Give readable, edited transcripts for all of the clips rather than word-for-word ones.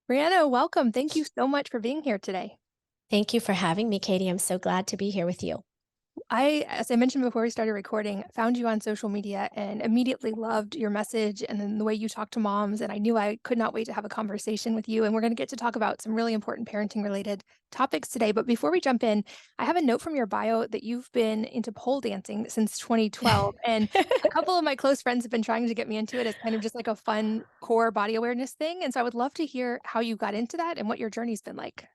Bryana, welcome. Thank you so much for being here today. Thank you for having me, Katie. I'm so glad to be here with you. As I mentioned before we started recording, found you on social media and immediately loved your message and then the way you talk to moms. And I knew I could not wait to have a conversation with you. And we're going to get to talk about some really important parenting related topics today. But before we jump in, I have a note from your bio that you've been into pole dancing since 2012. And a couple of my close friends have been trying to get me into it as kind of just like a fun core body awareness thing. And so I would love to hear how you got into that and what your journey's been like.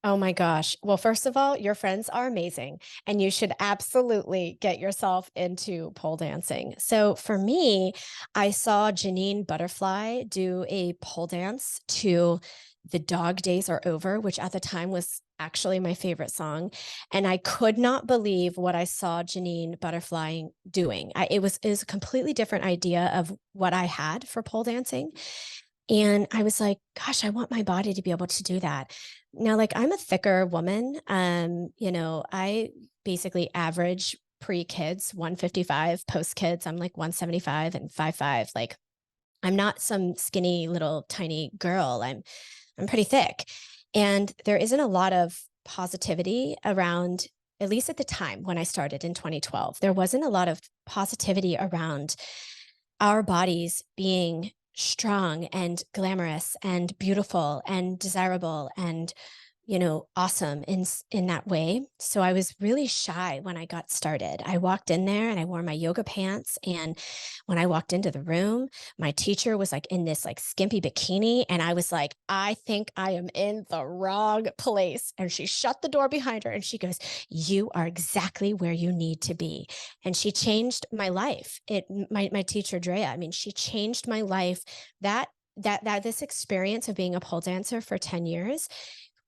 Oh my gosh. Well, first of all, your friends are amazing, and you should absolutely get yourself into pole dancing. So for me, I saw Janine Butterfly do a pole dance to The Dog Days Are Over, which at the time was actually my favorite song. And I could not believe what I saw Janine Butterfly doing. It was a completely different idea of what I had for pole dancing. And I was like, gosh, I want my body to be able to do that. Now, like I'm a thicker woman. I basically average pre-kids 155, post-kids, I'm like 175 and 5'5". Like I'm not some skinny little tiny girl. I'm pretty thick. And there isn't a lot of positivity around, at least at the time when I started in 2012. There wasn't a lot of positivity around our bodies being strong and glamorous and beautiful and desirable and awesome in that way. So I was really shy when I got started. I walked in there and I wore my yoga pants, and when I walked into the room, my teacher was like in this like skimpy bikini, and I was like, I think I am in the wrong place. And she shut the door behind her and she goes, "You are exactly where you need to be." And she changed my life. My teacher Drea, I mean, she changed my life. That this experience of being a pole dancer for 10 years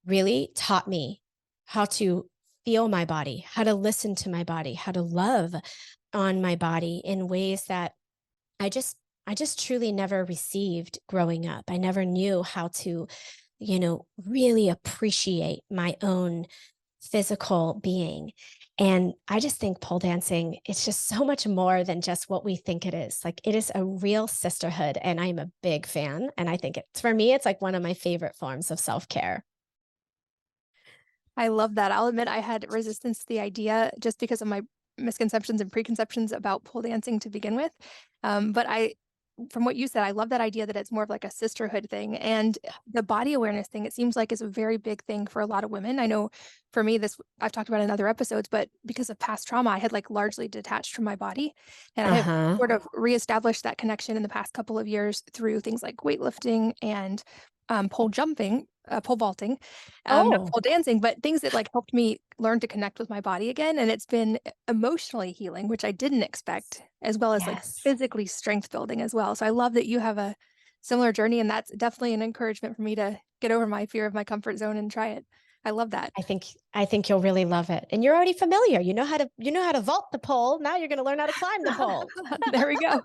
really taught me how to feel my body, how to listen to my body, how to love on my body in ways that I just I just truly never received growing up. I never knew how to, really appreciate my own physical being. And I just think pole dancing, it's just so much more than just what we think it is. Like it is a real sisterhood, and I'm a big fan. And I think it's, for me, it's like one of my favorite forms of self-care. I love that. I'll admit I had resistance to the idea just because of my misconceptions and preconceptions about pole dancing to begin with. From what you said, I love that idea that it's more of like a sisterhood thing. And the body awareness thing, it seems like is a very big thing for a lot of women. I know for me, this I've talked about in other episodes, but because of past trauma, I had like largely detached from my body. And I have Uh-huh. sort of reestablished that connection in the past couple of years through things like weightlifting and pole jumping, pole vaulting, not Oh, pole dancing, but things that like helped me learn to connect with my body again. And it's been emotionally healing, which I didn't expect, as well as like yes. physically strength building as well. So I love that you have a similar journey, and that's definitely an encouragement for me to get over my fear of my comfort zone and try it. I love that. I think you'll really love it. And you're already familiar. You know how to vault the pole. Now you're going to learn how to climb the pole. There we go.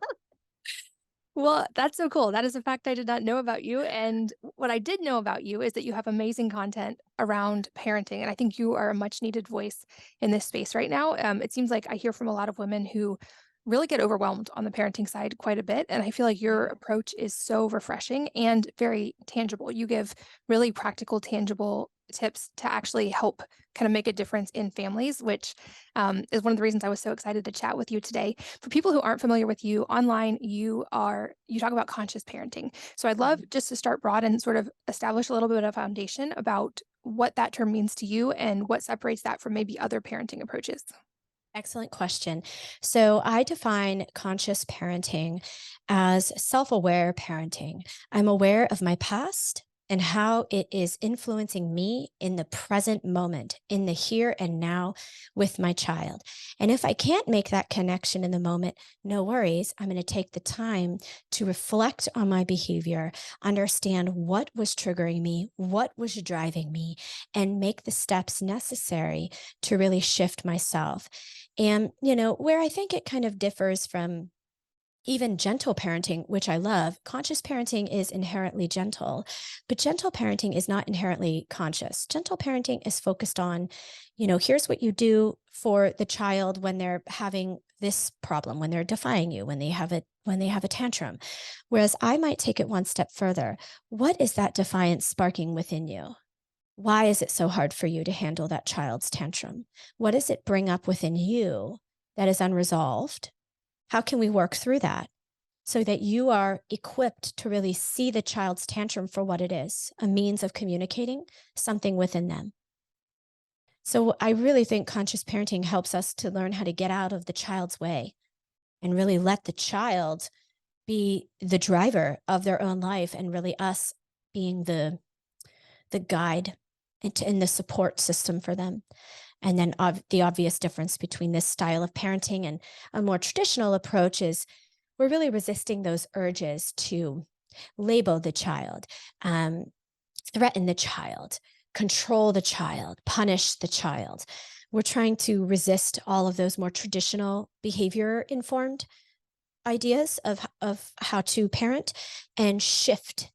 Well, that's so cool. That is a fact I did not know about you. And what I did know about you is that you have amazing content around parenting. And I think you are a much needed voice in this space right now. It seems like I hear from a lot of women who really get overwhelmed on the parenting side quite a bit. And I feel like your approach is so refreshing and very tangible. You give really practical, tangible tips to actually help kind of make a difference in families, which is one of the reasons I was so excited to chat with you today. For people who aren't familiar with you online, you talk about conscious parenting. So I'd love Mhm. just to start broad and sort of establish a little bit of foundation about what that term means to you and what separates that from maybe other parenting approaches. Excellent question. So I define conscious parenting as self aware parenting. I'm aware of my past and how it is influencing me in the present moment, in the here and now with my child. And if I can't make that connection in the moment, no worries. I'm going to take the time to reflect on my behavior, understand what was triggering me, what was driving me, and make the steps necessary to really shift myself. And, where I think it kind of differs from even gentle parenting, which I love, conscious parenting is inherently gentle, but gentle parenting is not inherently conscious. Gentle parenting is focused on, here's what you do for the child when they're having this problem, when they're defying you, when they have a tantrum. Whereas I might take it one step further. What is that defiance sparking within you? Why is it so hard for you to handle that child's tantrum? What does it bring up within you that is unresolved? How can we work through that so that you are equipped to really see the child's tantrum for what it is, a means of communicating something within them? So I really think conscious parenting helps us to learn how to get out of the child's way and really let the child be the driver of their own life, and really us being the guide and the support system for them. And then the obvious difference between this style of parenting and a more traditional approach is we're really resisting those urges to label the child, um, threaten the child, control the child, punish the child. We're trying to resist all of those more traditional behavior informed ideas of how to parent, and shift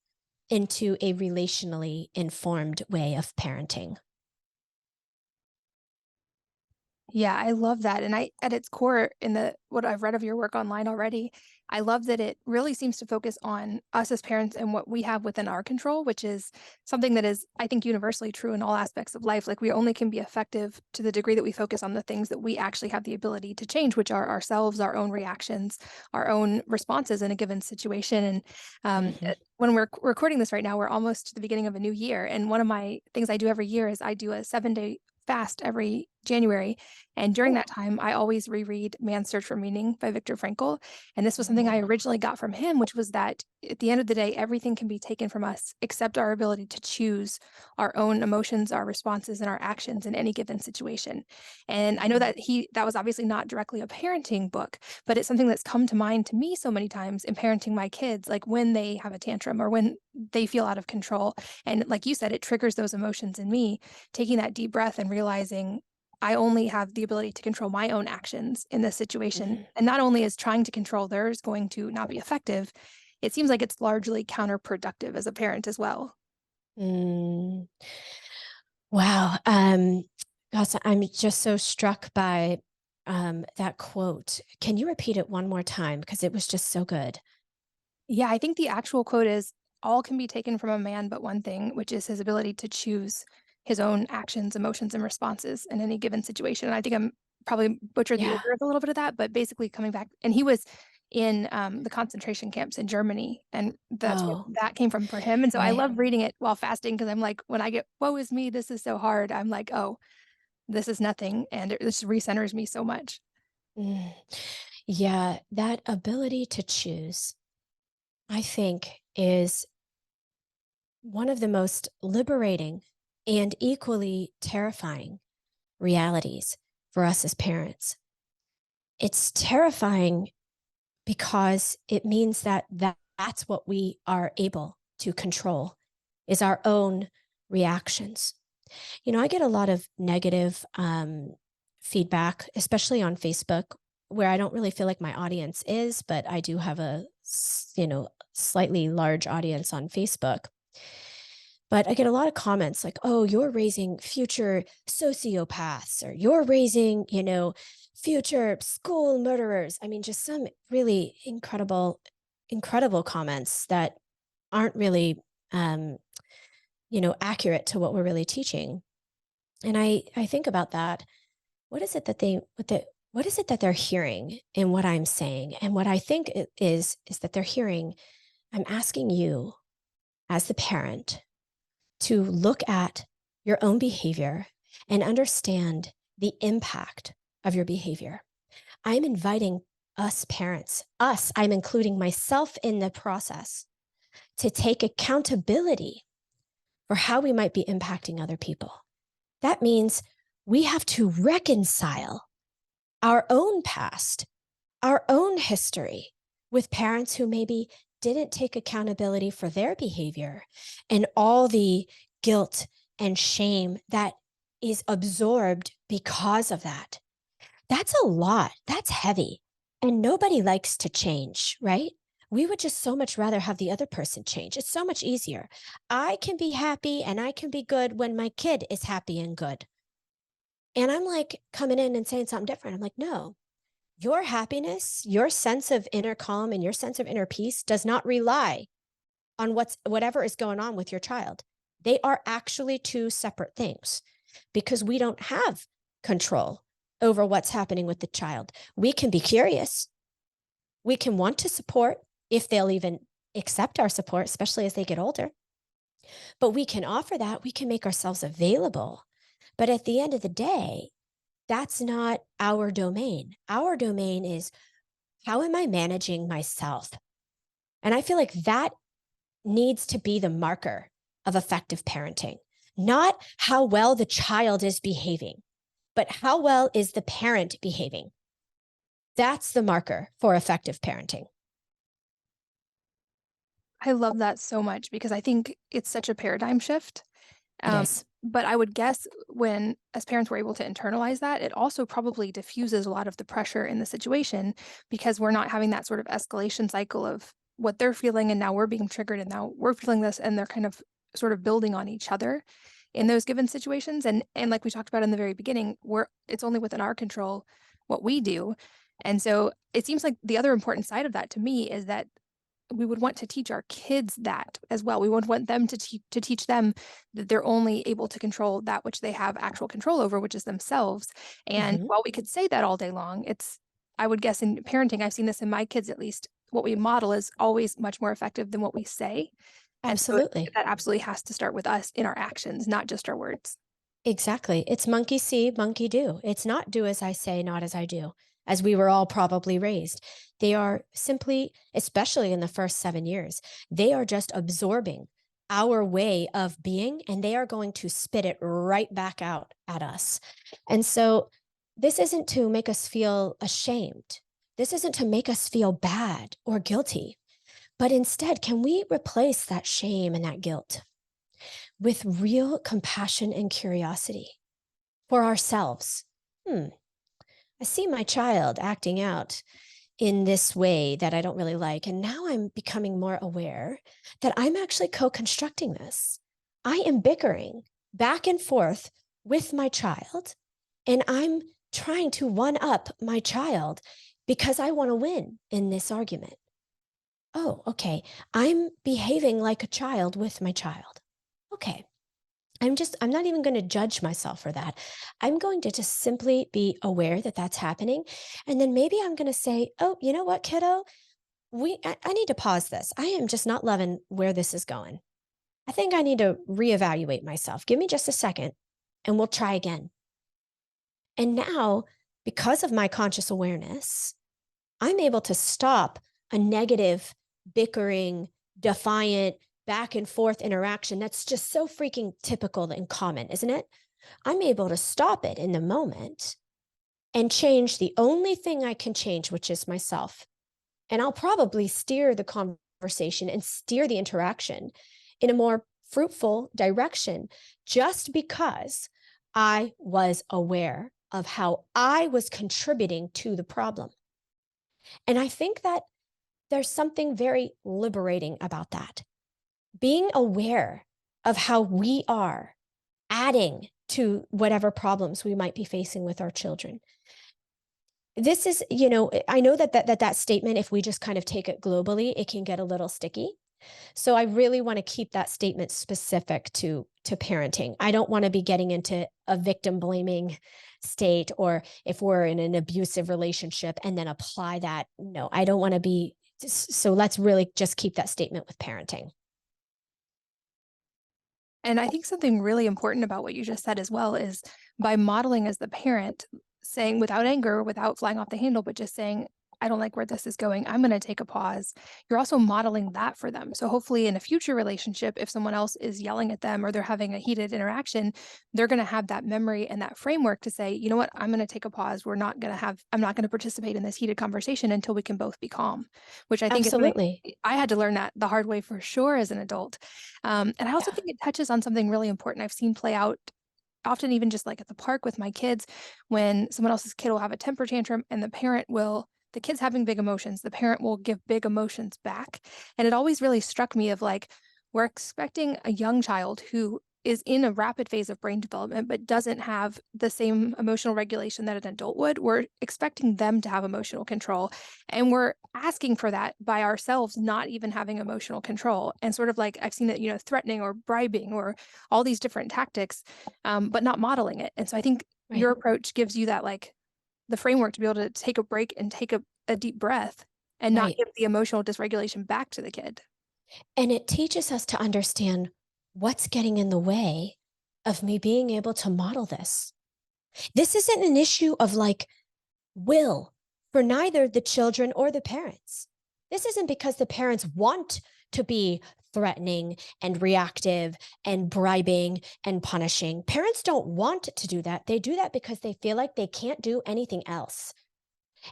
into a relationally informed way of parenting. Yeah, I love that, and I at its core, in the what I've read of your work online already, I love that it really seems to focus on us as parents and what we have within our control, which is something that is, I think, universally true in all aspects of life. Like, we only can be effective to the degree that we focus on the things that we actually have the ability to change, which are ourselves, our own reactions, our own responses in a given situation, and, Mhm. when we're recording this right now, we're almost to the beginning of a new year, and one of my things I do every year is I do a 7-day fast every January, and during Oh. that time, I always reread Man's Search for Meaning by Viktor Frankl, and this was something I Oh. originally got from him, which was that at the end of the day, everything can be taken from us except our ability to choose our own emotions, our responses, and our actions in any given situation. And I know Mhm. that that was obviously not directly a parenting book, but it's something that's come to mind to me so many times in parenting my kids, like when they have a tantrum or when they feel out of control. And like you said, it triggers those emotions in me, taking that deep breath and realizing I only have the ability to control my own actions in this situation. Mhm. And not only is trying to control theirs going to not be effective, it seems like it's largely counterproductive as a parent as well. Mm. Wow. Gosh, I'm just so struck by that quote. Can you repeat it one more time? Because it was just so good. Yeah, I think the actual quote is, "All can be taken from a man but one thing, which is his ability to choose his own actions, emotions, and responses in any given situation." And I think I'm probably butchered the Yeah. order of a little bit of that, but basically coming back, and he was in, the concentration camps in Germany, and that's where Oh, that came from for him, and so I right. love reading it while fasting because 'cause I'm like, when I get, "Woe is me, this is so hard," I'm like, "Oh, this is nothing," and it just recenters me so much. Mm. Yeah, that ability to choose, I think, is one of the most liberating and equally terrifying realities for us as parents. It's terrifying because it means that's what we are able to control, is our own reactions. You know, I get a lot of negative feedback, especially on Facebook, where I don't really feel like my audience is, but I do have slightly large audience on Facebook. But I get a lot of comments like, oh, you're raising future sociopaths, or you're raising, future school murderers. I mean, just some really incredible comments that aren't really, um, accurate to what we're really teaching. And I think about that. What is it that what is it that they're hearing in what I'm saying? And what I think it is that they're hearing, I'm asking you as the parent to look at your own behavior and understand the impact of your behavior. I'm inviting us parents, I'm including myself in the process, to take accountability for how we might be impacting other people. That means we have to reconcile our own past, our own history with parents who maybe didn't take accountability for their behavior, and all the guilt and shame that is absorbed because of that. That's a lot. That's heavy. And nobody likes to change, right? We would just so much rather have the other person change. It's so much easier. I can be happy and I can be good when my kid is happy and good. And I'm like coming in and saying something different. I'm like, no, Your happiness, your sense of inner calm and your sense of inner peace does not rely on whatever is going on with your child. They are actually two separate things because we don't have control over what's happening with the child. We can be curious. We can want to support if they'll even accept our support, especially as they get older. But we can offer that. We can make ourselves available. But at the end of the day, that's not our domain. Our domain is, how am I managing myself? And I feel like that needs to be the marker of effective parenting, not how well the child is behaving, but how well is the parent behaving? That's the marker for effective parenting. I love that so much because I think it's such a paradigm shift. It Um, is. but I would guess when as parents we're able to internalize that, it also probably diffuses a lot of the pressure in the situation because we're not having that sort of escalation cycle of what they're feeling and now we're being triggered and now we're feeling this and they're kind of sort of building on each other in those given situations. And like we talked about in the very beginning, it's only within our control what we do. And so it seems like the other important side of that to me is that we would want to teach our kids that as well. We would want them to teach them that they're only able to control that which they have actual control over, which is themselves. And Mhm. while we could say that all day long, I would guess in parenting, I've seen this in my kids at least, what we model is always much more effective than what we say. And so Absolutely. that absolutely has to start with us in our actions, not just our words. Exactly. It's monkey see, monkey do. It's not do as I say, not as I do, as we were all probably raised. They are simply, especially in the first 7 years, they are just absorbing our way of being and they are going to spit it right back out at us. And so this isn't to make us feel ashamed. This isn't to make us feel bad or guilty, but instead, can we replace that shame and that guilt with real compassion and curiosity for ourselves? Hmm, I see my child acting out in this way that I don't really like. And now I'm becoming more aware that I'm actually co constructing this. I am bickering back and forth with my child, and I'm trying to one up my child because I want to win in this argument. Oh, okay. I'm behaving like a child with my child. Okay. I'm not even going to judge myself for that. I'm going to just simply be aware that that's happening. And then maybe I'm going to say, oh, you know what, kiddo? I need to pause this. I am just not loving where this is going. I think I need to reevaluate myself. Give me just a second and we'll try again. And now, because of my conscious awareness, I'm able to stop a negative, bickering, defiant, back and forth interaction that's just so freaking typical and common, isn't it? I'm able to stop it in the moment and change the only thing I can change, which is myself. And I'll probably steer the conversation and steer the interaction in a more fruitful direction just because I was aware of how I was contributing to the problem. And I think that there's something very liberating about that. Being aware of how we are adding to whatever problems we might be facing with our children. This is, I know that statement, if we just kind of take it globally, it can get a little sticky. So I really want to keep that statement specific to parenting. I don't want to be getting into a victim blaming state, or if we're in an abusive relationship and then apply that. No, I don't want to be. So let's really just keep that statement with parenting. And I think something really important about what you just said as well is by modeling as the parent, saying without anger, without flying off the handle, but just saying, I don't like where this is going. I'm going to take a pause. You're also modeling that for them. So hopefully in a future relationship, if someone else is yelling at them or they're having a heated interaction, they're going to have that memory and that framework to say, you know what, I'm going to take a pause. I'm not going to participate in this heated conversation until we can both be calm, which I think is something Absolutely. I had to learn that the hard way for sure as an adult. And I also Yeah. think it touches on something really important I've seen play out often even just like at the park with my kids when someone else's kid will have a temper tantrum and the kid's having big emotions, the parent will give big emotions back. And it always really struck me of like, we're expecting a young child who is in a rapid phase of brain development but doesn't have the same emotional regulation that an adult would, we're expecting them to have emotional control. And we're asking for that by ourselves not even having emotional control. And sort of like I've seen it, threatening or bribing or all these different tactics, but not modeling it. And so I think Right. your approach gives you that like the framework to be able to take a break and take a deep breath and not Right. give the emotional dysregulation back to the kid. And it teaches us to understand what's getting in the way of me being able to model this. This isn't an issue of like will for neither the children or the parents. This isn't because the parents want to be threatening and reactive and bribing and punishing. Parents don't want to do that. They do that because they feel like they can't do anything else.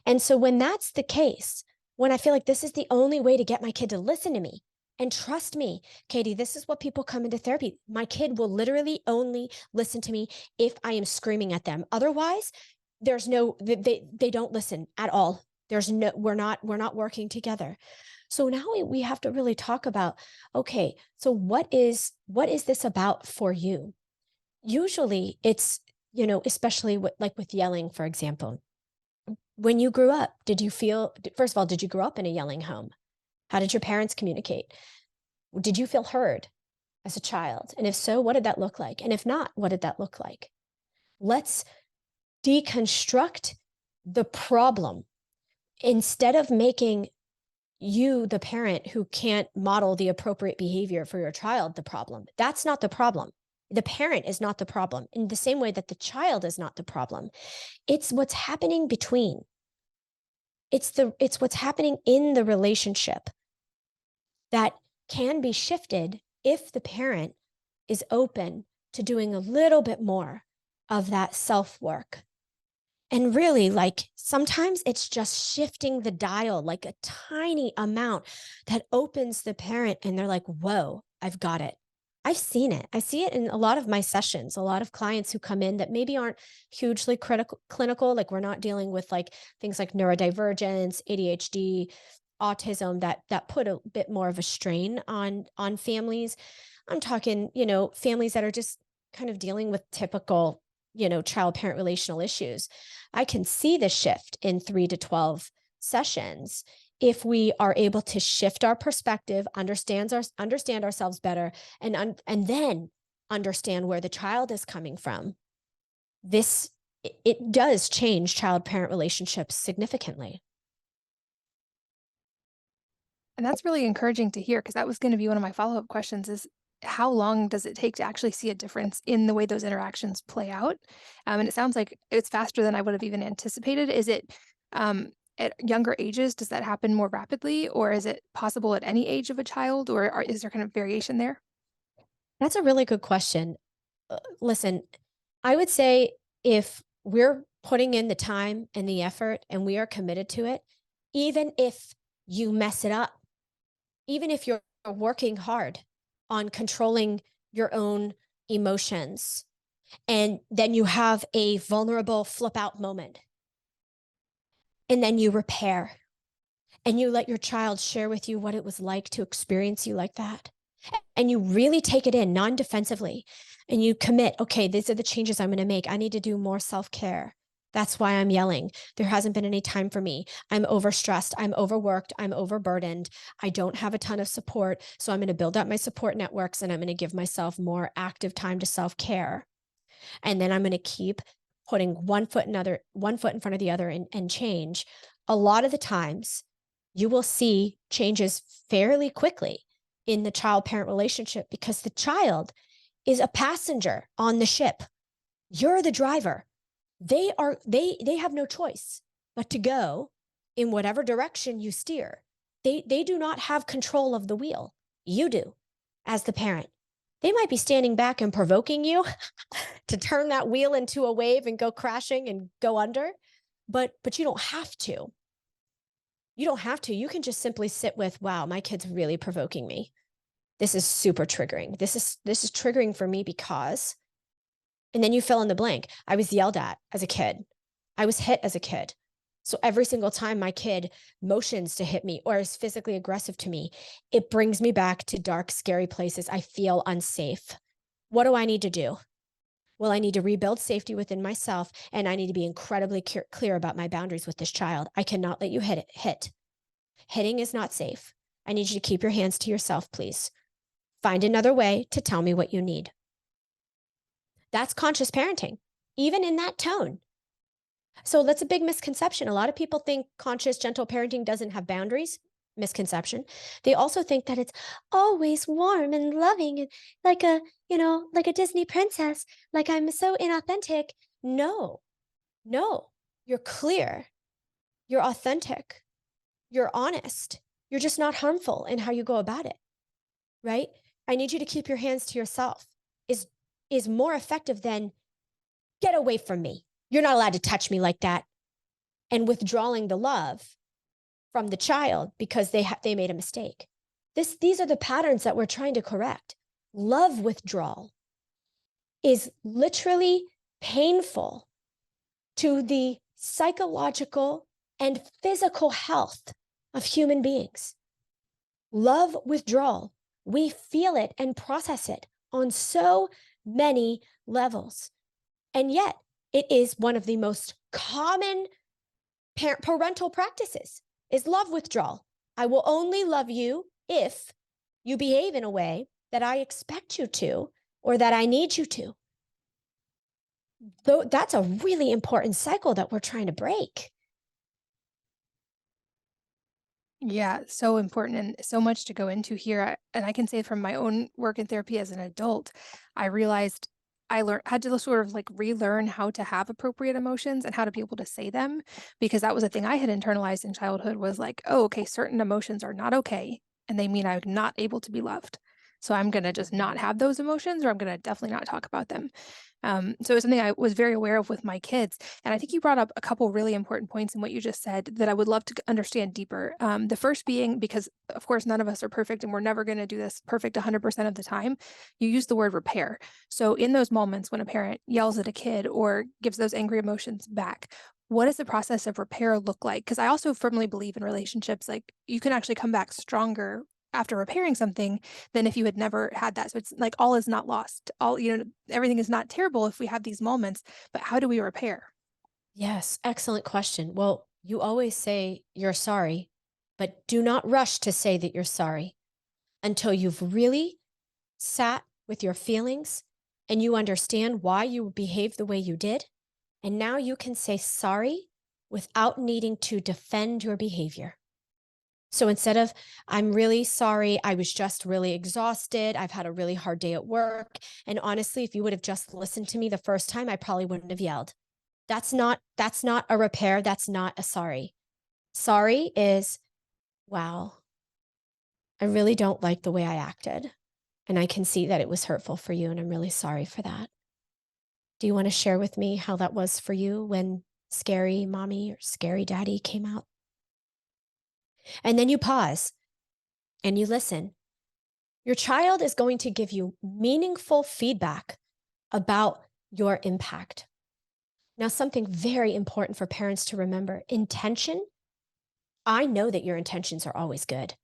And so when that's the case, when I feel like this is the only way to get my kid to listen to me and trust me, Katie, this is what people come into therapy. My kid will literally only listen to me if I am screaming at them. Otherwise, there's no they don't listen at all. There's no we're not working together. So now we have to really talk about, okay, so what is this about for you? Usually it's, especially like with yelling, for example. When you grew up, did you feel, first of all, did you grow up in a yelling home? How did your parents communicate? Did you feel heard as a child? And if so, what did that look like? And if not, what did that look like? Let's deconstruct the problem instead of making you, the parent who can't model the appropriate behavior for your child, the problem. That's not the problem. The parent is not the problem in the same way that the child is not the problem. It's what's happening between. It's what's happening in the relationship that can be shifted if the parent is open to doing a little bit more of that self work. And really, like sometimes it's just shifting the dial like a tiny amount that opens the parent and they're like, whoa, I've got it. I've seen it. I see it in a lot of my sessions, a lot of clients who come in that maybe aren't hugely critical clinical, like we're not dealing with like things like neurodivergence, ADHD, autism that put a bit more of a strain on families. I'm talking, families that are just kind of dealing with typical, child parent relational issues. I can see the shift in 3 to 12 sessions if we are able to shift our perspective, understand ourselves better, and then understand where the child is coming from. This it does change child parent relationships significantly. And that's really encouraging to hear because that was gonna be one of my follow-up questions is how long does it take to actually see a difference in the way those interactions play out? And it sounds like it's faster than I would have even anticipated. Is it, at younger ages, does that happen more rapidly, or is it possible at any age of a child, or is there kind of variation there? That's a really good question. Listen, I would say if we're putting in the time and the effort and we are committed to it, even if you mess it up, even if you're working hard on controlling your own emotions, and then you have a vulnerable flip out moment, and then you repair and you let your child share with you what it was like to experience you like that. And you really take it in non defensively and you commit, okay, these are the changes I'm going to make. I need to do more self care. That's why I'm yelling. There hasn't been any time for me. I'm overstressed. I'm overworked. I'm overburdened. I don't have a ton of support. So I'm going to build up my support networks and I'm going to give myself more active time to self care. And then I'm going to keep putting one foot in front of the other and change. A lot of the times you will see changes fairly quickly in the child parent relationship because the child is a passenger on the ship. You're the driver. They have no choice but to go in whatever direction you steer. They do not have control of the wheel. You do as the parent. They might be standing back and provoking you to turn that wheel into a wave and go crashing and go under, but you don't have to. You don't have to. You can just simply sit with, wow, my kid's really provoking me. This is super triggering. This is triggering for me because, and then you fill in the blank. I was yelled at as a kid. I was hit as a kid. So every single time my kid motions to hit me or is physically aggressive to me, it brings me back to dark, scary places. I feel unsafe. What do I need to do? Well, I need to rebuild safety within myself, and I need to be incredibly clear about my boundaries with this child. I cannot let you hit. Hitting is not safe. I need you to keep your hands to yourself, please. Find another way to tell me what you need. That's conscious parenting, even in that tone. So that's a big misconception. A lot of people think conscious, gentle parenting doesn't have boundaries. Misconception. They also think that it's always warm and loving and like like a Disney princess, like I'm so inauthentic. No, no, you're clear, you're authentic, you're honest, you're just not harmful in how you go about it, right? I need you to keep your hands to yourself is is more effective than get away from me. You're not allowed to touch me like that. And withdrawing the love from the child because they made a mistake. These are the patterns that we're trying to correct. Love withdrawal is literally painful to the psychological and physical health of human beings. Love withdrawal, we feel it and process it on so many levels. And yet, it is one of the most common parental practices is love withdrawal. I will only love you if you behave in a way that I expect you to or that I need you to. Though that's a really important cycle that we're trying to break. Yeah, so important and so much to go into here. And I can say from my own work in therapy as an adult, I realized I learned had to sort of like relearn how to have appropriate emotions and how to be able to say them because that was a thing I had internalized in childhood was like, oh, okay, certain emotions are not okay and they mean I'm not able to be loved. So I'm going to just not have those emotions or I'm going to definitely not talk about them. So it's something I was very aware of with my kids. And I think you brought up a couple really important points in what you just said that I would love to understand deeper. The first being, because of course, none of us are perfect and we're never going to do this perfect 100% of the time, you use the word repair. So in those moments when a parent yells at a kid or gives those angry emotions back, what does the process of repair look like? Because I also firmly believe in relationships, like you can actually come back stronger after repairing something than if you had never had that. So it's like all is not lost. All, everything is not terrible if we have these moments, but how do we repair? Yes, excellent question. Well, you always say you're sorry, but do not rush to say that you're sorry until you've really sat with your feelings and you understand why you behaved the way you did. And now you can say sorry without needing to defend your behavior. So instead of, I'm really sorry, I was just really exhausted. I've had a really hard day at work. And honestly, if you would have just listened to me the first time, I probably wouldn't have yelled. That's not a repair. That's not a sorry. Sorry is, wow, I really don't like the way I acted. And I can see that it was hurtful for you. And I'm really sorry for that. Do you want to share with me how that was for you when scary mommy or scary daddy came out? And then you pause and you listen. Your child is going to give you meaningful feedback about your impact. Now, something very important for parents to remember intention. I know that your intentions are always good.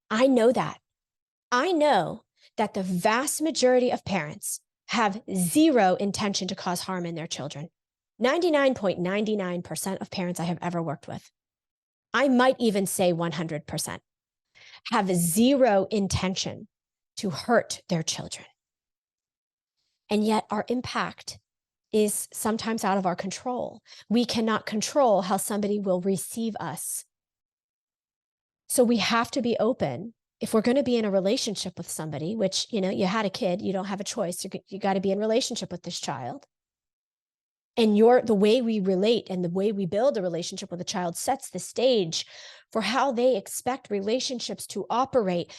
I know that. I know that the vast majority of parents have zero intention to cause harm in their children. 99.99% of parents I have ever worked with, I might even say 100%, have zero intention to hurt their children. And yet our impact is sometimes out of our control. We cannot control how somebody will receive us. So we have to be open. If we're going to be in a relationship with somebody, which, you had a kid, you don't have a choice. You got to be in relationship with this child. And the way we relate and the way we build a relationship with a child sets the stage for how they expect relationships to operate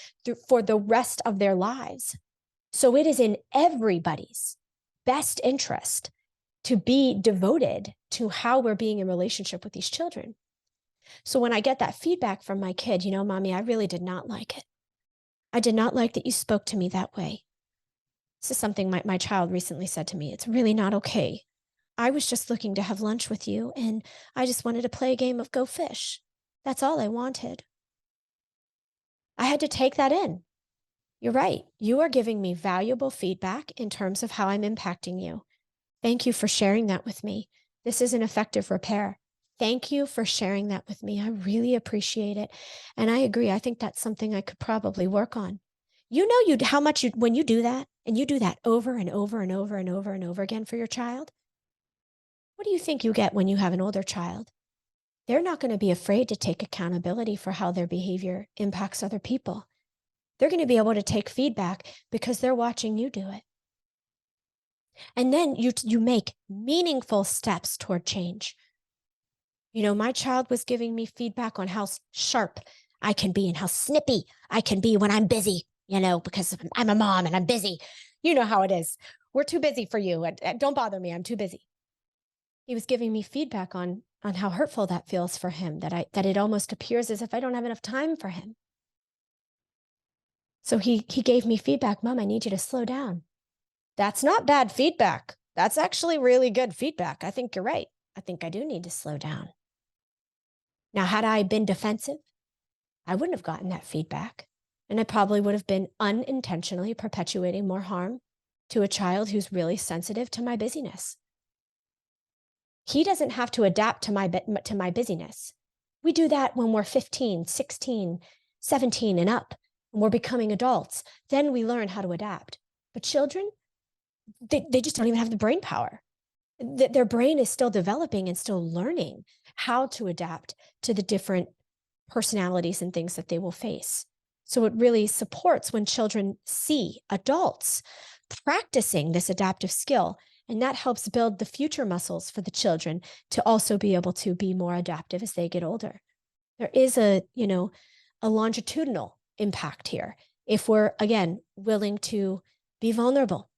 for the rest of their lives. So it is in everybody's best interest to be devoted to how we're being in relationship with these children. So when I get that feedback from my kid, mommy, I really did not like it. I did not like that you spoke to me that way. This is something my child recently said to me. It's really not okay. I was just looking to have lunch with you, and I just wanted to play a game of Go Fish. That's all I wanted. I had to take that in. You're right. You are giving me valuable feedback in terms of how I'm impacting you. Thank you for sharing that with me. This is an effective repair. Thank you for sharing that with me. I really appreciate it. And I agree. I think that's something I could probably work on. You know you how much you when you do that and you do that over and over and over and over and over again for your child, what do you think you get when you have an older child? They're not going to be afraid to take accountability for how their behavior impacts other people. They're going to be able to take feedback because they're watching you do it. And then you make meaningful steps toward change. You know, my child was giving me feedback on how sharp I can be and how snippy I can be when I'm busy, because I'm a mom and I'm busy. You know how it is. We're too busy for you. And don't bother me. I'm too busy. He was giving me feedback on how hurtful that feels for him, that it almost appears as if I don't have enough time for him. So he gave me feedback, Mom, I need you to slow down. That's not bad feedback. That's actually really good feedback. I think you're right. I think I do need to slow down. Now, had I been defensive, I wouldn't have gotten that feedback. And I probably would have been unintentionally perpetuating more harm to a child who's really sensitive to my busyness. He doesn't have to adapt to my busyness. We do that when we're 15, 16, 17 and up, and we're becoming adults. Then we learn how to adapt. But children, they just don't even have the brain power. Their brain is still developing and still learning how to adapt to the different personalities and things that they will face. So it really supports when children see adults practicing this adaptive skill. And that helps build the future muscles for the children to also be able to be more adaptive as they get older. There is a longitudinal impact here if we're, again, willing to be vulnerable.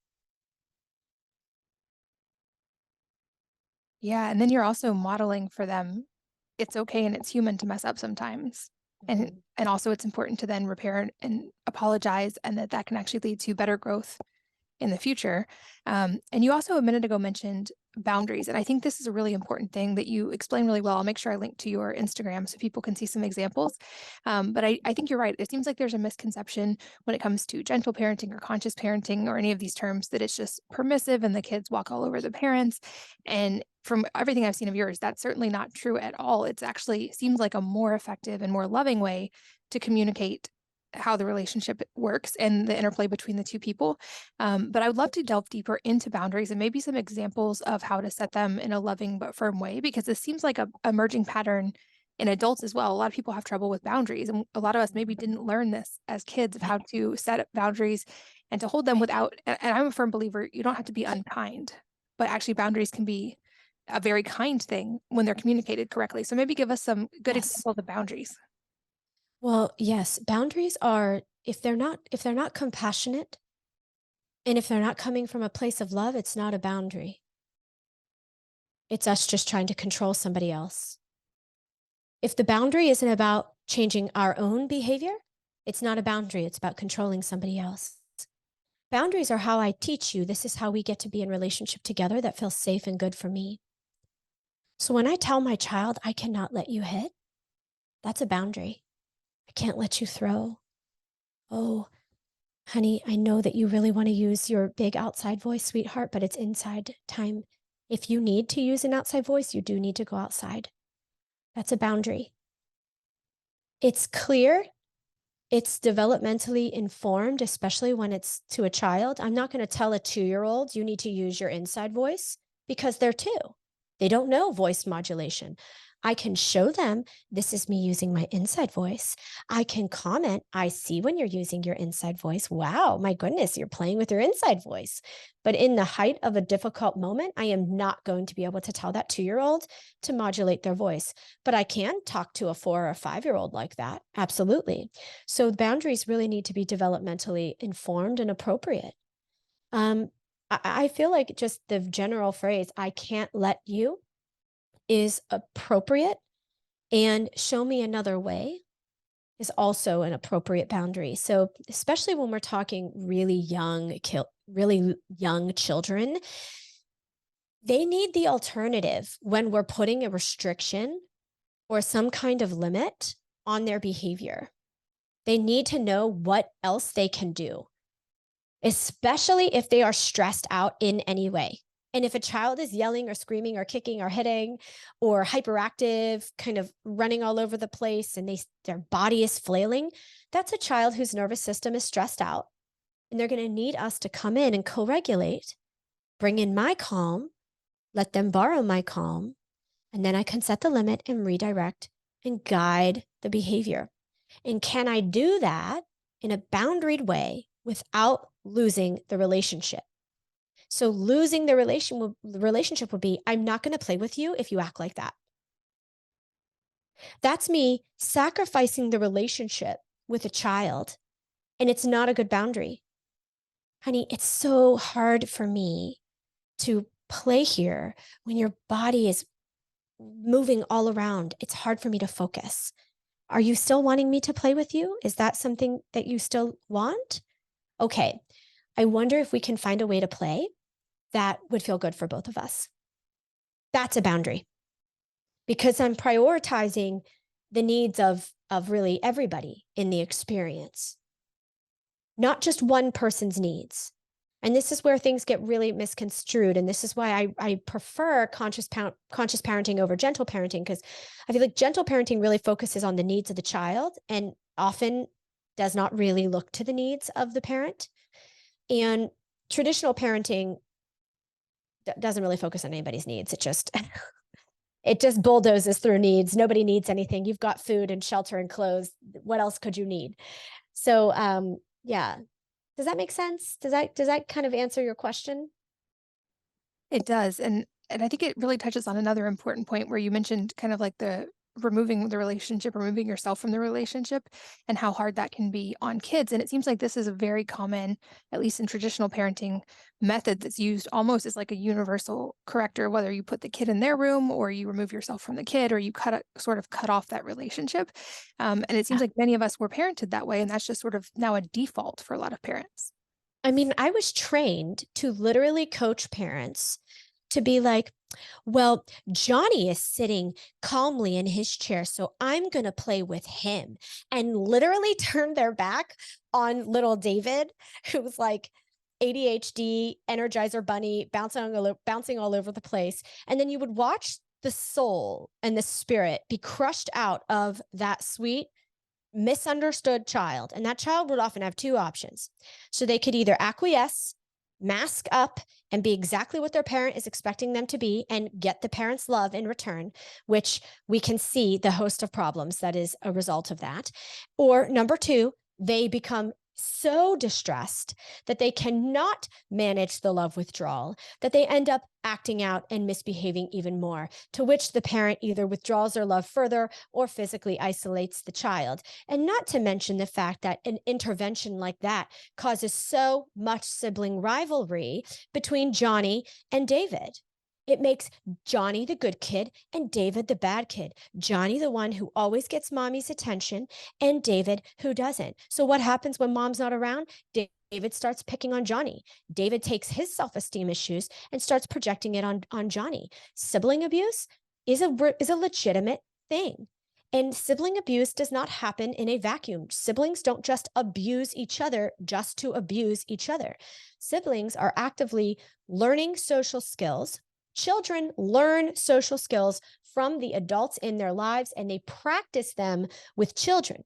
Yeah, and then you're also modeling for them it's okay and it's human to mess up sometimes. And Mhm. and also it's important to then repair and apologize and that can actually lead to better growth in the future. And you also a minute ago mentioned boundaries. And I think this is a really important thing that you explain really well. I'll make sure I link to your Instagram so people can see some examples. But I think you're right. It seems like there's a misconception when it comes to gentle parenting or conscious parenting or any of these terms that it's just permissive and the kids walk all over the parents. And from everything I've seen of yours, that's certainly not true at all. It's actually seems like a more effective and more loving way to communicate how the relationship works and the interplay between the two people. But I would love to delve deeper into boundaries and maybe some examples of how to set them in a loving but firm way, because this seems like a emerging pattern in adults as well. A lot of people have trouble with boundaries, and a lot of us maybe didn't learn this as kids of Right. how to set up boundaries and to hold them without. And I'm a firm believer you don't have to be unkind, but actually boundaries can be a very kind thing when they're communicated correctly. So maybe give us some good Yes. examples of boundaries. Well, yes, boundaries are if they're not compassionate and if they're not coming from a place of love, it's not a boundary. It's us just trying to control somebody else. If the boundary isn't about changing our own behavior, it's not a boundary, it's about controlling somebody else. Boundaries are how I teach you this is how we get to be in relationship together that feels safe and good for me. So when I tell my child I cannot let you hit, that's a boundary. I can't let you throw. Oh, honey, I know that you really want to use your big outside voice, sweetheart, but it's inside time. If you need to use an outside voice, you do need to go outside. That's a boundary. It's clear, it's developmentally informed, especially when it's to a child. I'm not going to tell a 2-year-old you need to use your inside voice because they're two. They don't know voice modulation. I can show them this is me using my inside voice. I can comment, I see when you're using your inside voice. Wow, my goodness, you're playing with your inside voice. But in the height of a difficult moment, I am not going to be able to tell that 2-year-old to modulate their voice. But I can talk to a 4 or 5-year-old like that. Absolutely. So boundaries really need to be developmentally informed and appropriate. Um, I feel like just the general phrase, I can't let you, is appropriate, and show me another way is also an appropriate boundary. So, especially when we're talking really young children, they need the alternative when we're putting a restriction or some kind of limit on their behavior. They need to know what else they can do, especially if they are stressed out in any way. And if a child is yelling or screaming or kicking or hitting or hyperactive, kind of running all over the place, and their body is flailing, that's a child whose nervous system is stressed out. And they're going to need us to come in and co-regulate, bring in my calm, let them borrow my calm, and then I can set the limit and redirect and guide the behavior. And can I do that in a boundaried way without losing the relationship? So losing the relationship would be, I'm not going to play with you if you act like that. That's me sacrificing the relationship with a child, and it's not a good boundary. Honey, it's so hard for me to play here when your body is moving all around. It's hard for me to focus. Are you still wanting me to play with you? Is that something that you still want? Okay. I wonder if we can find a way to play that would feel good for both of us. That's a boundary, because I'm prioritizing the needs of really everybody in the experience, not just one person's needs. And this is where things get really misconstrued. And this is why I prefer conscious parenting over gentle parenting, because I feel like gentle parenting really focuses on the needs of the child and often does not really look to the needs of the parent. And traditional parenting doesn't really focus on anybody's needs. It just bulldozes through needs. Nobody needs anything. You've got food and shelter and clothes. What else could you need? So yeah. Does that make sense? Does that kind of answer your question? It does, and I think it really touches on another important point where you mentioned kind of like the removing the relationship, removing yourself from the relationship, and how hard that can be on kids, and it seems like this is a very common, at least in traditional parenting, method that's used almost as like a universal corrector, whether you put the kid in their room or you remove yourself from the kid or you sort of cut off that relationship, and it seems like many of us were parented that way, and that's just sort of now a default for a lot of parents. I mean, I was trained to literally coach parents to be like, well, Johnny is sitting calmly in his chair, so I'm going to play with him, and literally turn their back on little David, who's like ADHD, Energizer Bunny, bouncing all over the place. And then you would watch the soul and the spirit be crushed out of that sweet misunderstood child. And that child would often have two options. So they could either acquiesce, mask up, and be exactly what their parent is expecting them to be and get the parent's love in return, which we can see the host of problems that is a result of that. Or number two, they become so distressed that they cannot manage the love withdrawal, that they end up acting out and misbehaving even more, to which the parent either withdraws their love further or physically isolates the child. And not to mention the fact that an intervention like that causes so much sibling rivalry between Johnny and David. It makes Johnny the good kid and David the bad kid. Johnny, the one who always gets mommy's attention, and David, who doesn't. So, what happens when mom's not around? David starts picking on Johnny. David takes his self esteem issues and starts projecting it on Johnny. Sibling abuse is a legitimate thing. And sibling abuse does not happen in a vacuum. Siblings don't just abuse each other just to abuse each other. Siblings are actively learning social skills. Children learn social skills from the adults in their lives, and they practice them with children.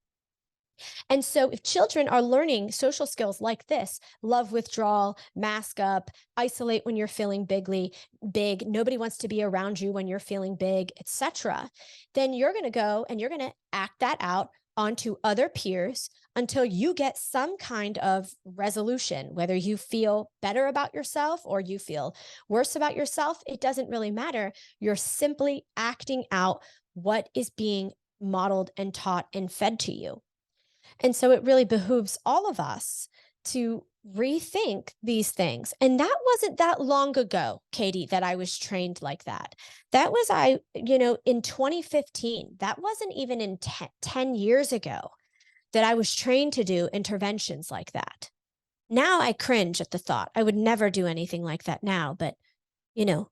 And so if children are learning social skills like this, love withdrawal, mask up, isolate when you're feeling big, nobody wants to be around you when you're feeling big, etc., then you're going to go and you're going to act that out onto other peers until you get some kind of resolution. Whether you feel better about yourself or you feel worse about yourself, it doesn't really matter. You're simply acting out what is being modeled and taught and fed to you. And so it really behooves all of us to rethink these things. And that wasn't that long ago, Katie, that I was trained like that. That was in 2015. That wasn't even in 10 years ago that I was trained to do interventions like that. Now I cringe at the thought. I would never do anything like that now, but you know,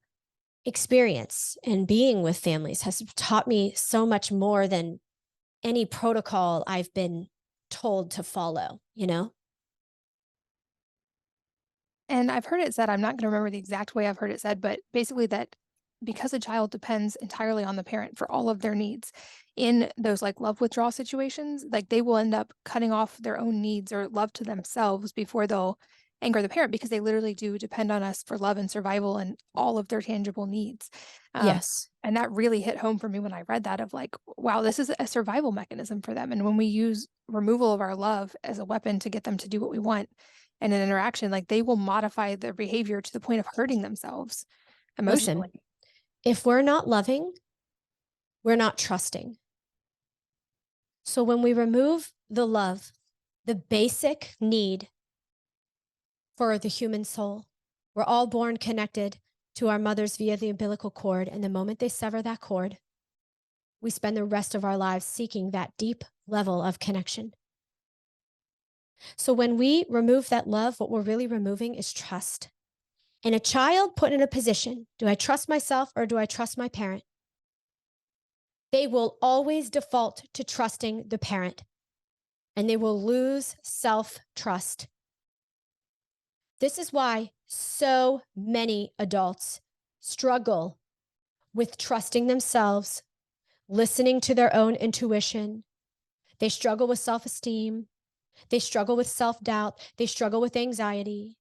experience and being with families has taught me so much more than any protocol I've been told to follow, you know? And I've heard it said, I'm not gonna remember the exact way I've heard it said, but basically that because a child depends entirely on the parent for all of their needs in those like love withdrawal situations, like they will end up cutting off their own needs or love to themselves before they'll anger the parent because they literally do depend on us for love and survival and all of their tangible needs. Um, Yes. and that really hit home for me when I read that of like, wow, this is a survival mechanism for them. And when we use removal of our love as a weapon to get them to do what we want in an interaction, like they will modify their behavior to the point of hurting themselves Listen, emotionally. if we're not loving, we're not trusting. So when we remove the love, the basic need for the human soul, we're all born connected to our mothers via the umbilical cord. And the moment they sever that cord, we spend the rest of our lives seeking that deep level of connection. So when we remove that love, what we're really removing is trust. And a child put in a position, do I trust myself or do I trust my parent? They will always default to trusting the parent and they will lose self trust. This is why so many adults struggle with trusting themselves, listening to their own intuition. They struggle with self esteem. They struggle with self doubt. They struggle with anxiety.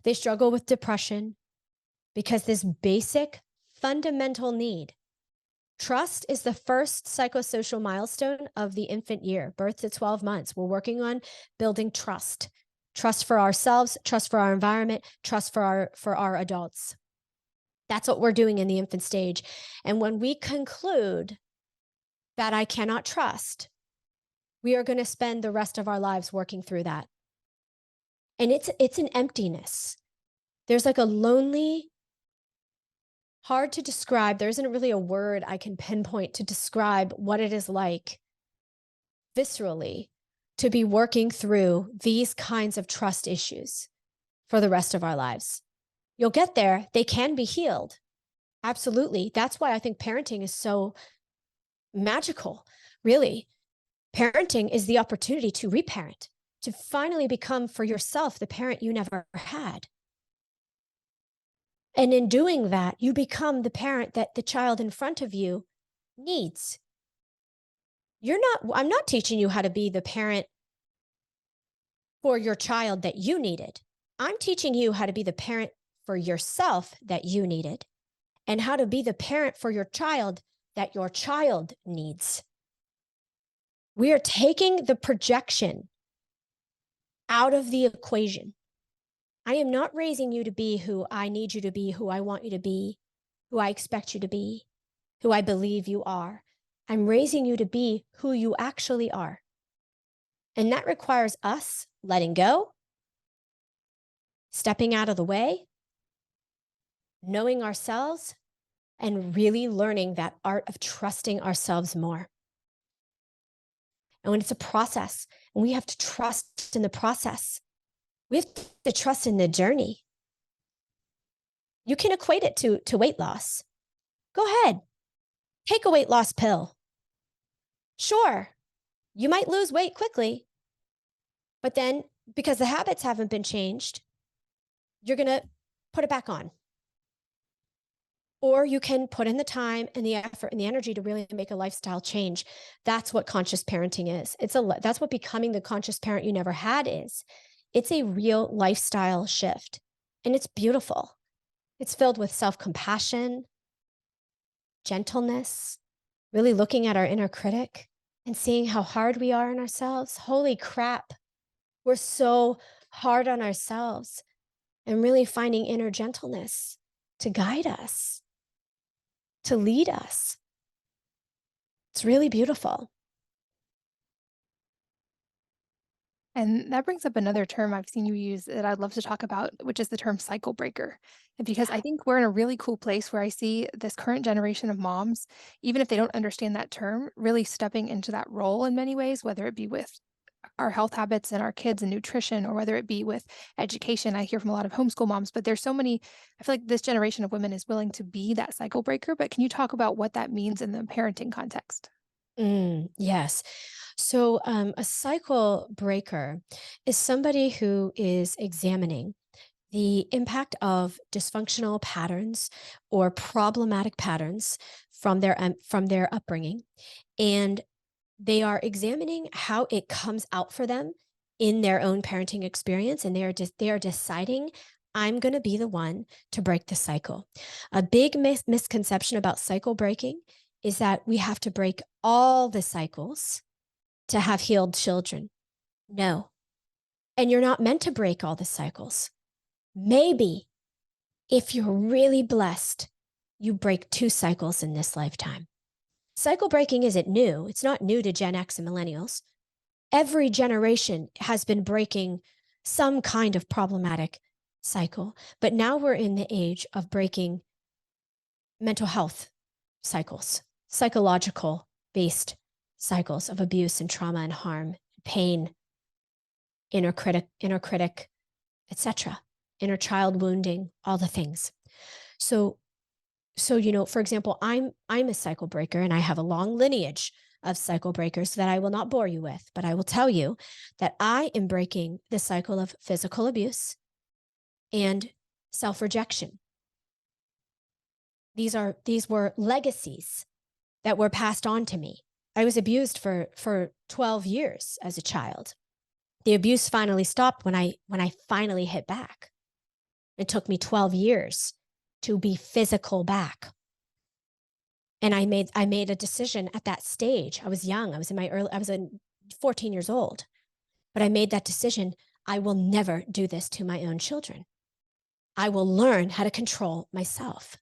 They struggle with depression because this basic fundamental need, trust is the first psychosocial milestone of the infant year, birth to 12 months. We're working on building trust, trust for ourselves, trust for our environment, trust for our adults. That's what we're doing in the infant stage. And when we conclude that I cannot trust, we are going to spend the rest of our lives working through that. And it's an emptiness. There's like a lonely, hard to describe. There isn't really a word I can pinpoint to describe what it is like viscerally to be working through these kinds of trust issues for the rest of our lives. You'll get there. They can be healed. Absolutely. That's why I think parenting is so magical, really. Parenting is the opportunity to reparent, to finally become for yourself the parent you never had. And in doing that, you become the parent that the child in front of you needs. I'm not teaching you how to be the parent for your child that you needed. I'm teaching you how to be the parent for yourself that you needed and how to be the parent for your child that your child needs. We are taking the projection out of the equation. I am not raising you to be who I need you to be, who I want you to be, who I expect you to be, who I believe you are. I'm raising you to be who you actually are. And that requires us letting go, stepping out of the way, knowing ourselves, and really learning that art of trusting ourselves more. And when it's a process, and we have to trust in the process, we have to trust in the journey. You can equate it to weight loss. Go ahead, take a weight loss pill. Sure, you might lose weight quickly, but then because the habits haven't been changed, you're going to put it back on. Or you can put in the time and the effort and the energy to really make a lifestyle change. That's what conscious parenting is. That's what becoming the conscious parent you never had is. It's a real lifestyle shift, and it's beautiful. It's filled with self-compassion, gentleness, really looking at our inner critic and seeing how hard we are on ourselves. Holy crap. We're so hard on ourselves, and really finding inner gentleness to guide us, to lead us. It's really beautiful. And that brings up another term I've seen you use that I'd love to talk about, which is the term cycle breaker. And because I think we're in a really cool place where I see this current generation of moms, even if they don't understand that term, really stepping into that role in many ways, whether it be with our health habits and our kids and nutrition, or whether it be with education. I hear from a lot of homeschool moms, but there's so many, I feel like this generation of women is willing to be that cycle breaker. But can you talk about what that means in the parenting context? Yes. So, a cycle breaker is somebody who is examining the impact of dysfunctional patterns or problematic patterns from their upbringing, and they are examining how it comes out for them in their own parenting experience, and they are deciding, I'm going to be the one to break the cycle. A big misconception about cycle breaking is that we have to break all the cycles to have healed children. No. And you're not meant to break all the cycles. Maybe if you're really blessed, you break 2 cycles in this lifetime. Cycle breaking isn't new. It's not new to Gen X and millennials. Every generation has been breaking some kind of problematic cycle. But now we're in the age of breaking mental health cycles, psychological based cycles of abuse and trauma and harm, pain, inner critic, etc., inner child wounding, all the things. So for example, I'm a cycle breaker, and I have a long lineage of cycle breakers that I will not bore you with, but I will tell you that I am breaking the cycle of physical abuse and self-rejection. These were legacies that were passed on to me. I was abused for 12 years as a child. The abuse finally stopped when I finally hit back. It took me 12 years to be physical back. And I made a decision at that stage. I was young. I was 14 years old. But I made that decision. I will never do this to my own children. I will learn how to control myself.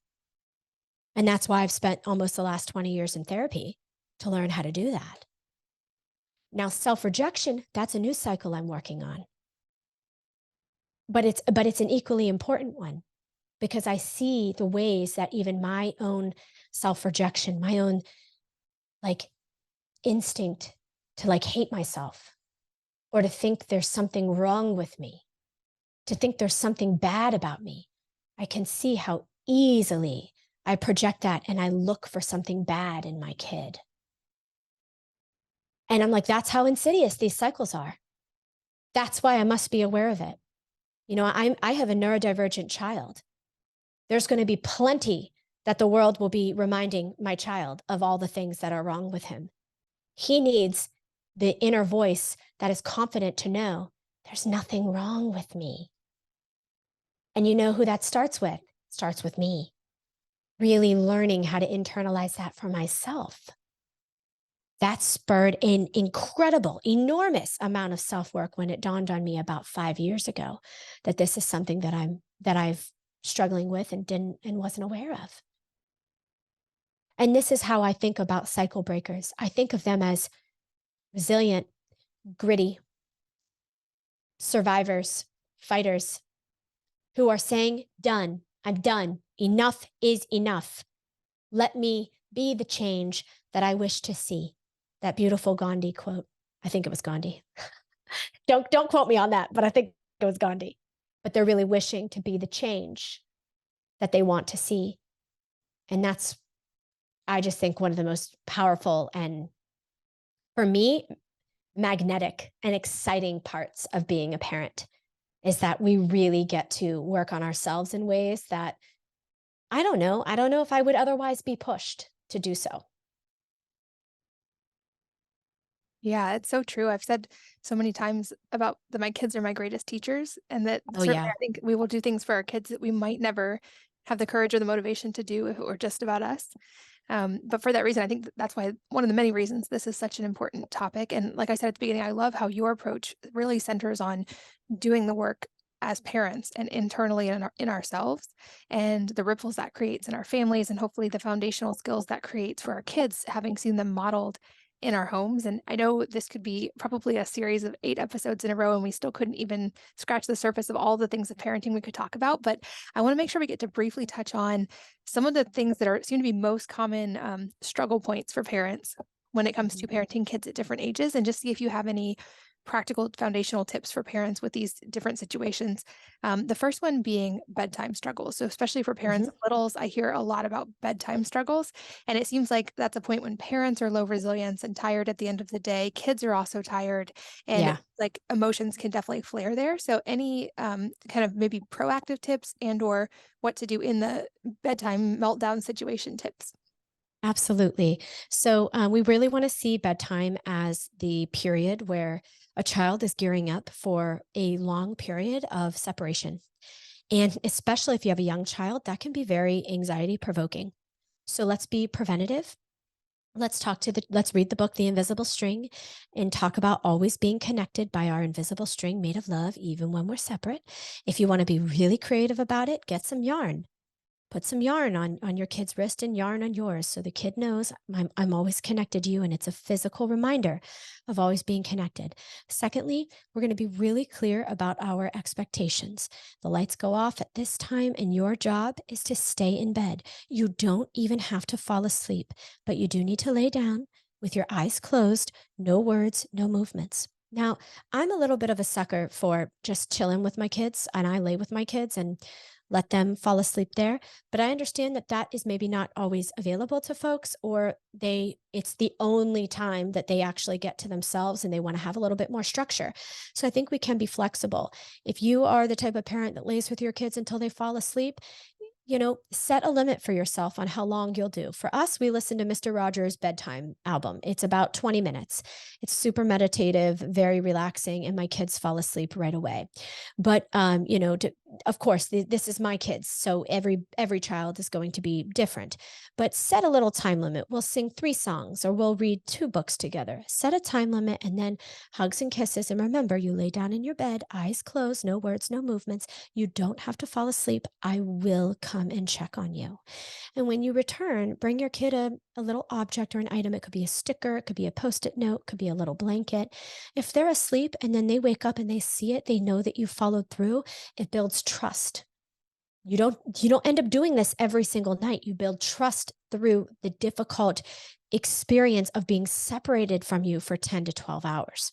And that's why I've spent almost the last 20 years in therapy, to learn how to do that. Now, self-rejection, that's a new cycle I'm working on. But it's an equally important one, because I see the ways that even my own self-rejection, my own like instinct to like hate myself, or to think there's something wrong with me, to think there's something bad about me. I can see how easily I project that, and I look for something bad in my kid. And I'm like, that's how insidious these cycles are. That's why I must be aware of it. I have a neurodivergent child. There's going to be plenty that the world will be reminding my child of all the things that are wrong with him. He needs the inner voice that is confident to know there's nothing wrong with me. And you know who that starts with? It starts with me. Really learning how to internalize that for myself. That spurred an incredible, enormous amount of self-work when it dawned on me about 5 years ago that this is something that I've struggling with and wasn't aware of. And this is how I think about cycle breakers. I think of them as resilient, gritty survivors, fighters who are saying, done, I'm done. Enough is enough. Let me be the change that I wish to see. That beautiful Gandhi quote. I think it was Gandhi. Don't quote me on that, but I think it was Gandhi. But they're really wishing to be the change that they want to see. And that's, I just think, one of the most powerful and, for me, magnetic and exciting parts of being a parent, is that we really get to work on ourselves in ways that I don't know if I would otherwise be pushed to do so. Yeah, it's so true. I've said so many times about that my kids are my greatest teachers, and that Oh certainly yeah. I think we will do things for our kids that we might never have the courage or the motivation to do if it were just about us. But for that reason, I think that's why one of the many reasons this is such an important topic. And like I said at the beginning, I love how your approach really centers on doing the work as parents and internally in ourselves, and the ripples that creates in our families, and hopefully the foundational skills that creates for our kids, having seen them modeled in our homes. And I know this could be probably a series of 8 episodes in a row, and we still couldn't even scratch the surface of all the things of parenting we could talk about. But I want to make sure we get to briefly touch on some of the things that seem to be most common struggle points for parents when it comes to Mhm. parenting kids at different ages, and just see if you have any practical foundational tips for parents with these different situations. The first one being bedtime struggles. So, especially for parents Mhm. of littles, I hear a lot about bedtime struggles. And it seems like that's a point when parents are low resilience and tired at the end of the day. Kids are also tired, and Yeah. like emotions can definitely flare there. So, any kind of maybe proactive tips and/or what to do in the bedtime meltdown situation tips? Absolutely. So, we really want to see bedtime as the period where a child is gearing up for a long period of separation. And especially if you have a young child, that can be very anxiety provoking. So, let's be preventative. Let's read the book, The Invisible String, and talk about always being connected by our invisible string made of love, even when we're separate. If you want to be really creative about it, get some yarn. Put some yarn on your kid's wrist and yarn on yours so the kid knows I'm always connected to you, and it's a physical reminder of always being connected. Secondly, we're going to be really clear about our expectations. The lights go off at this time, and your job is to stay in bed. You don't even have to fall asleep, but you do need to lay down with your eyes closed, no words, no movements. Now, I'm a little bit of a sucker for just chilling with my kids, and I lay with my kids and let them fall asleep there. But I understand that that is maybe not always available to folks, or it's the only time that they actually get to themselves and they want to have a little bit more structure. So I think we can be flexible. If you are the type of parent that lays with your kids until they fall asleep, set a limit for yourself on how long you'll do. For us, we listen to Mr. Rogers' bedtime album. It's about 20 minutes. It's super meditative, very relaxing, and my kids fall asleep right away. But of course, this is my kids, so every child is going to be different. But set a little time limit. We'll sing 3 songs, or we'll read 2 books together. Set a time limit, and then hugs and kisses. And remember, you lay down in your bed, eyes closed, no words, no movements. You don't have to fall asleep. I will come and check on you. And when you return, bring your kid a little object or an item. It could be a sticker, it could be a post it note, it could be a little blanket. If they're asleep and then they wake up and they see it, they know that you followed through. It builds trust. You don't end up doing this every single night. You build trust through the difficult experience of being separated from you for 10 to 12 hours.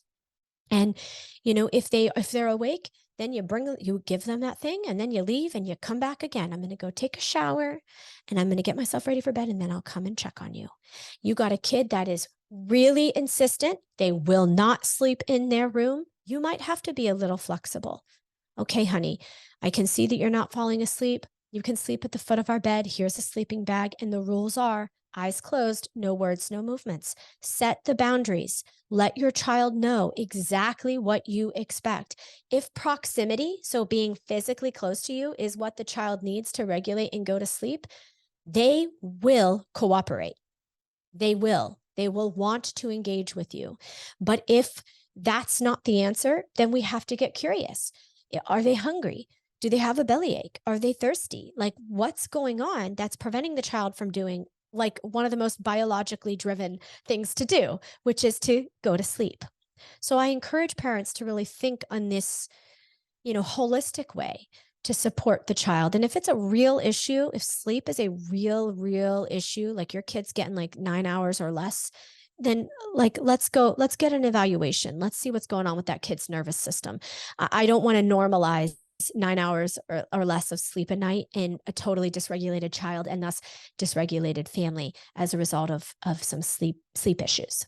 And if they're awake, then you give them that thing, and then you leave and you come back again. I'm going to go take a shower, and I'm going to get myself ready for bed, and then I'll come and check on you. You got a kid that is really insistent. They will not sleep in their room. You might have to be a little flexible. Okay, honey, I can see that you're not falling asleep. You can sleep at the foot of our bed. Here's a sleeping bag. And the rules are eyes closed, no words, no movements. Set the boundaries. Let your child know exactly what you expect. If proximity, so being physically close to you, is what the child needs to regulate and go to sleep, they will cooperate. They will. They will want to engage with you. But if that's not the answer, then we have to get curious. Are they hungry? Do they have a bellyache? Are they thirsty? Like, what's going on that's preventing the child from doing like one of the most biologically driven things to do, which is to go to sleep? So I encourage parents to really think on this holistic way to support the child. And if it's a real issue, if sleep is a real issue, like your kid's getting like 9 hours or less, then like let's get an evaluation. Let's see what's going on with that kid's nervous system. I don't want to normalize 9 hours or less of sleep a night in a totally dysregulated child, and thus dysregulated family as a result of some sleep issues.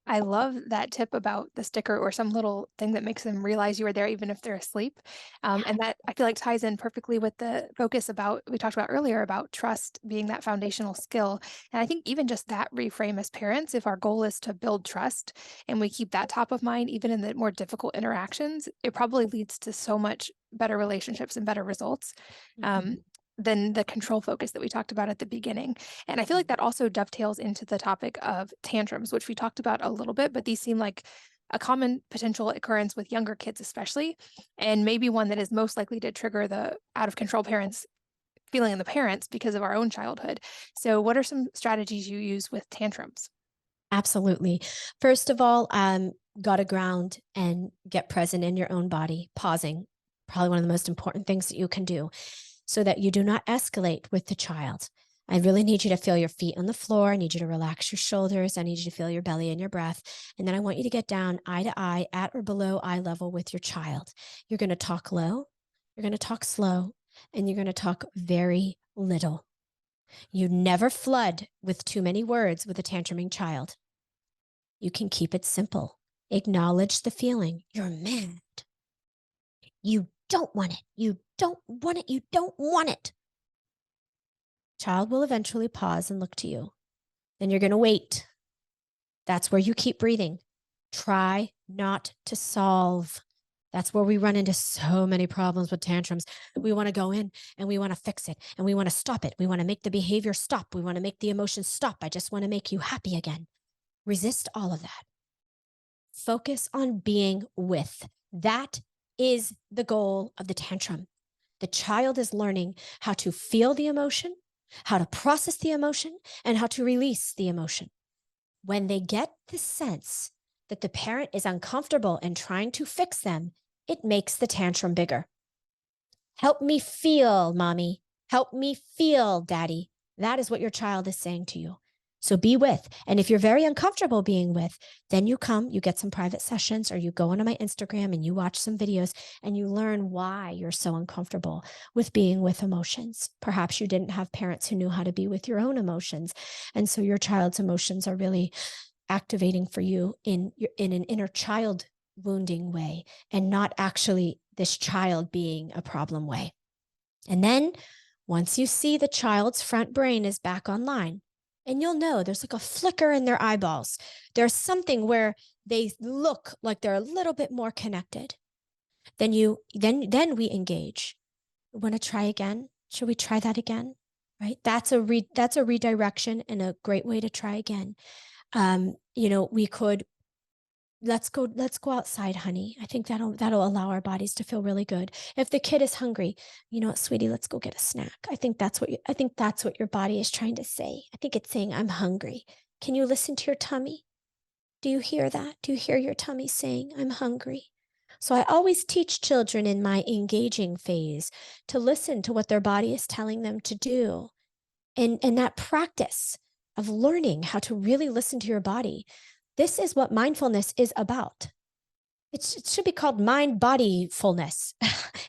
I love that tip about the sticker or some little thing that makes them realize you were there even if they're asleep. And that I feel like ties in perfectly with the focus about we talked about earlier about trust being that foundational skill. And I think even just that reframe as parents, if our goal is to build trust and we keep that top of mind, even in the more difficult interactions, it probably leads to so much better relationships and better results. Um, Mhm. than the control focus that we talked about at the beginning. And I feel like that also dovetails into the topic of tantrums, which we talked about a little bit, but these seem like a common potential occurrence with younger kids, especially, and maybe one that is most likely to trigger the out of control parents feeling in the parents because of our own childhood. So, what are some strategies you use with tantrums? Absolutely. First of all, got to ground and get present in your own body, pausing. Probably one of the most important things that you can do so that you do not escalate with the child. I really need you to feel your feet on the floor. I need you to relax your shoulders. I need you to feel your belly and your breath. And then I want you to get down eye to eye, at or below eye level with your child. You're going to talk low, you're going to talk slow, and you're going to talk very little. You never flood with too many words with a tantruming child. You can keep it simple. Acknowledge the feeling. You're mad. You don't want it. You don't want it. You don't want it. Child will eventually pause and look to you. Then you're going to wait. That's where you keep breathing. Try not to solve. That's where we run into so many problems with tantrums. We want to go in and we want to fix it and we want to stop it. We want to make the behavior stop. We want to make the emotions stop. I just want to make you happy again. Resist all of that. Focus on being with. That is the goal of the tantrum. The child is learning how to feel the emotion, how to process the emotion, and how to release the emotion. When they get the sense that the parent is uncomfortable and trying to fix them, it makes the tantrum bigger. Help me feel, mommy. Help me feel, daddy. That is what your child is saying to you. So be with. And if you're very uncomfortable being with, then you come, you get some private sessions, or you go onto my Instagram and you watch some videos and you learn why you're so uncomfortable with being with emotions. Perhaps you didn't have parents who knew how to be with your own emotions. And so your child's emotions are really activating for you in an inner child wounding way, and not actually this child being a problem way. And then once you see the child's front brain is back online, and you'll know there's like a flicker in their eyeballs. There's something where they look like they're a little bit more connected. Then we engage. Want to try again? Should we try that again? Right? That's a redirection and a great way to try again. We could let's go outside, honey. I think that'll allow our bodies to feel really good. If the kid is hungry, you know what, sweetie, let's go get a snack. I think that's what your body is trying to say. I think it's saying, I'm hungry. Can you listen to your tummy? Do you hear that? Do you hear your tummy saying, I'm hungry? So I always teach children in my engaging phase to listen to what their body is telling them to do. And that practice of learning how to really listen to your body, this is what mindfulness is about. It should be called mind body fullness.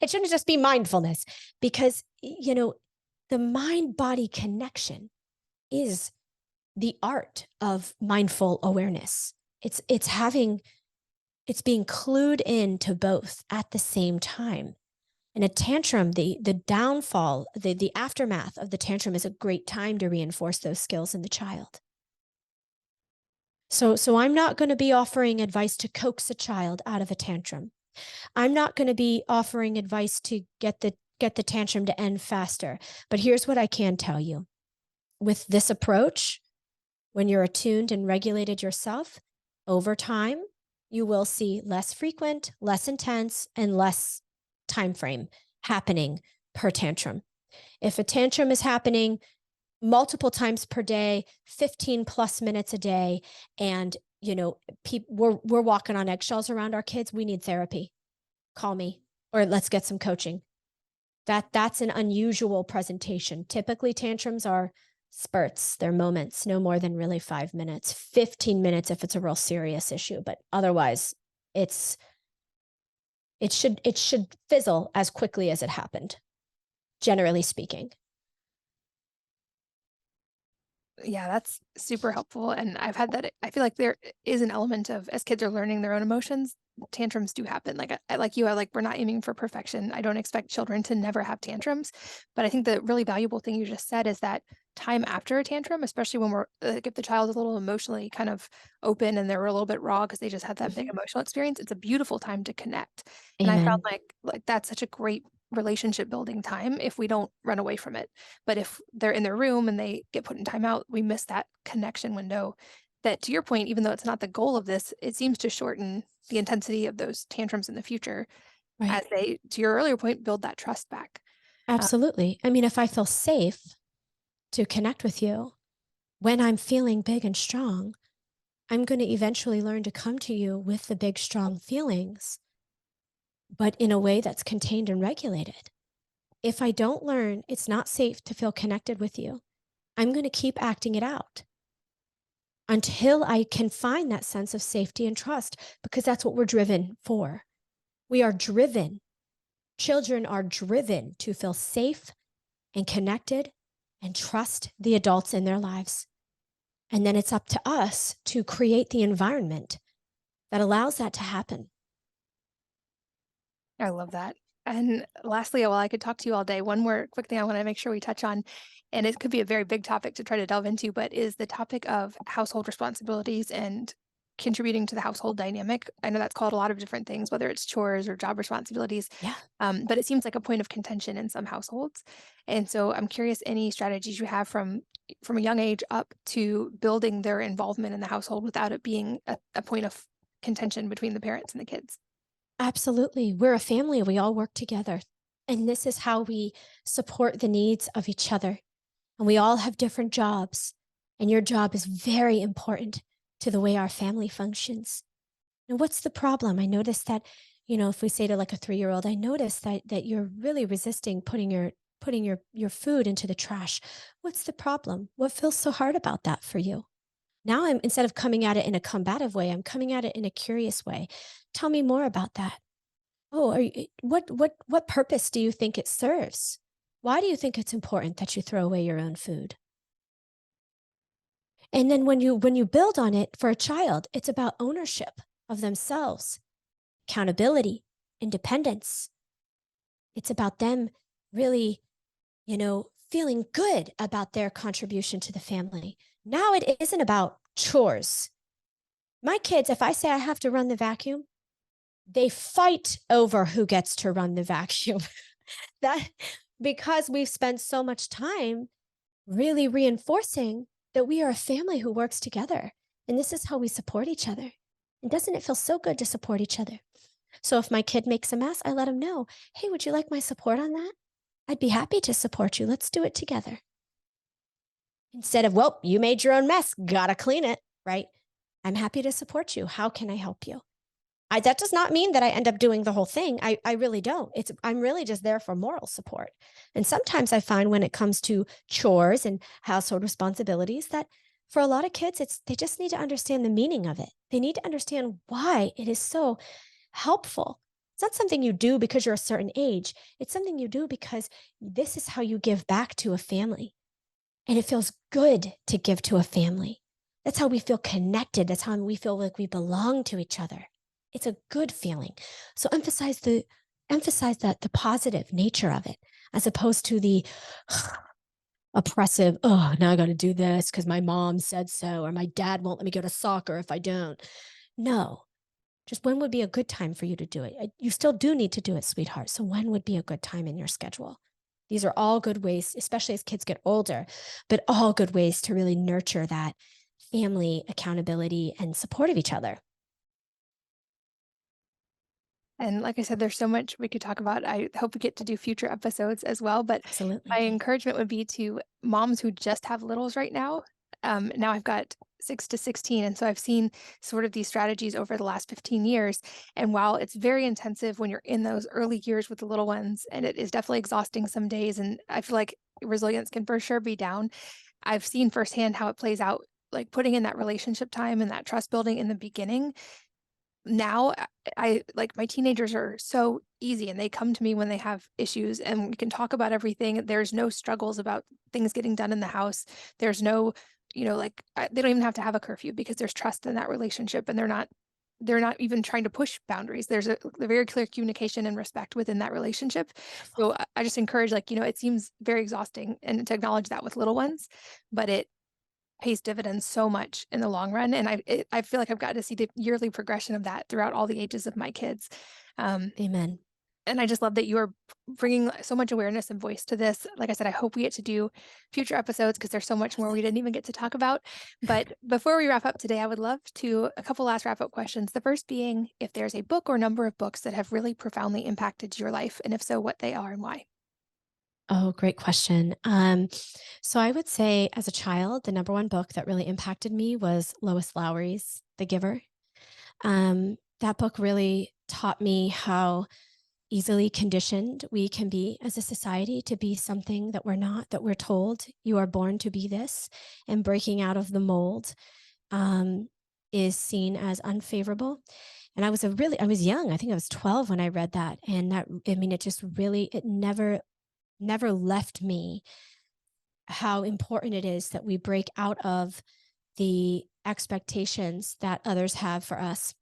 It shouldn't just be mindfulness, because, the mind body connection is the art of mindful awareness. It's being clued in to both at the same time. And a tantrum, the downfall, the aftermath of the tantrum is a great time to reinforce those skills in the child. So I'm not going to be offering advice to coax a child out of a tantrum. I'm not going to be offering advice to get the tantrum to end faster. But here's what I can tell you. With this approach, when you're attuned and regulated yourself, over time, you will see less frequent, less intense, and less time frame happening per tantrum. If a tantrum is happening multiple times per day, 15 plus minutes a day, and we're walking on eggshells around our kids, we need therapy. Call me, or let's get some coaching. That's an unusual presentation. Typically, tantrums are spurts. They're moments, no more than really 5 minutes, 15 minutes if it's a real serious issue. But otherwise, it should fizzle as quickly as it happened, generally speaking. Yeah, that's super helpful, and I've had that. I feel like there is an element of, as kids are learning their own emotions, tantrums do happen. Like, we're not aiming for perfection. I don't expect children to never have tantrums, but I think the really valuable thing you just said is that time after a tantrum, especially when we're like, if the child is a little emotionally kind of open and they're a little bit raw because they just had that big emotional experience, it's a beautiful time to connect. And I found Amen. like that's such a great relationship building time if we don't run away from it. But if they're in their room and they get put in timeout, we miss that connection window that, to your point, even though it's not the goal of this, it seems to shorten the intensity of those tantrums in the future as Right. they, to your earlier point, build that trust back. Uh, Absolutely. I mean, if I feel safe to connect with you when I'm feeling big and strong, I'm going to eventually learn to come to you with the big, strong feelings, but in a way that's contained and regulated. If I don't learn, it's not safe to feel connected with you. I'm going to keep acting it out until I can find that sense of safety and trust, because that's what we're driven for. We are driven. Children are driven to feel safe and connected and trust the adults in their lives. And then it's up to us to create the environment that allows that to happen. I love that. And lastly, while I could talk to you all day, one more quick thing I want to make sure we touch on, and it could be a very big topic to try to delve into, but is the topic of household responsibilities and contributing to the household dynamic. I know that's called a lot of different things, whether it's chores or job responsibilities, Yeah, but it seems like a point of contention in some households. And so I'm curious any strategies you have from a young age up to building their involvement in the household without it being a point of contention between the parents and the kids. absolutely. We're a family. We all work together. And this is how we support the needs of each other. And we all have different jobs. And your job is very important to the way our family functions. Now, what's the problem? I noticed that, if we say to like a 3-year-old, I noticed that you're really resisting putting your food into the trash. What's the problem? What feels so hard about that for you? Now I'm, instead of coming at it in a combative way, I'm coming at it in a curious way. Tell me more about that. Oh, what purpose do you think it serves? Why do you think it's important that you throw away your own food? And then when you build on it for a child, it's about ownership of themselves, accountability, independence. It's about them really, feeling good about their contribution to the family. Now it isn't about chores. My kids, if I say I have to run the vacuum, they fight over who gets to run the vacuum. That because we've spent so much time really reinforcing that we are a family who works together. And this is how we support each other. And doesn't it feel so good to support each other? So if my kid makes a mess, I let him know, hey, would you like my support on that? I'd be happy to support you. Let's do it together. Instead of, well, you made your own mess, gotta clean it, right? I'm happy to support you. How can I help you? That does not mean that I end up doing the whole thing. I really don't. I'm really just there for moral support. And sometimes I find when it comes to chores and household responsibilities that for a lot of kids, they just need to understand the meaning of it. They need to understand why it is so helpful. It's not something you do because you're a certain age. It's something you do because this is how you give back to a family. And it feels good to give to a family. That's how we feel connected. That's how we feel like we belong to each other. It's a good feeling. So emphasize that the positive nature of it, as opposed to the oppressive, oh, now I got to do this because my mom said so, or my dad won't let me go to soccer if I don't. No, just when would be a good time for you to do it? You still do need to do it, sweetheart. So when would be a good time in your schedule? These are all good ways, especially as kids get older, but all good ways to really nurture that family accountability and support of each other. And like I said, there's so much we could talk about. I hope we get to do future episodes as well. But my Absolutely. encouragement would be to moms who just have littles right now. Now I've got 6 to 16. And so I've seen sort of these strategies over the last 15 years. And while it's very intensive when you're in those early years with the little ones, and it is definitely exhausting some days, and I feel like resilience can for sure be down. I've seen firsthand how it plays out, like putting in that relationship time and that trust building in the beginning now I like my teenagers are so easy and they come to me when they have issues and we can talk about everything. There's no struggles about things getting done in the house. There's no, like they don't even have to have a curfew because there's trust in that relationship and they're not even trying to push boundaries. There's a very clear communication and respect within that relationship. Beautiful. So I just encourage like, it seems very exhausting and to acknowledge that with little ones, but it pays dividends so much in the long run, and I feel like I've gotten to see the yearly progression of that throughout all the ages of my kids, um, Amen. and I just love that you are bringing so much awareness and voice to this. Like I said, I hope we get to do future episodes because there's so much more we didn't even get to talk about, but before we wrap up today, I would love to a couple last wrap up questions, the first being if there's a book or number of books that have really profoundly impacted your life, and if so, what they are and why? Oh, great question. So I would say as a child, the number one book that really impacted me was Lois Lowry's The Giver. That book really taught me how easily conditioned we can be as a society to be something that we're not, that we're told you are born to be this, and breaking out of the mold um, is seen as unfavorable. And I was young. I think I was 12 when I read that. And that, I mean, it just really, it never left me how important it is that we break out of the expectations that others have for us.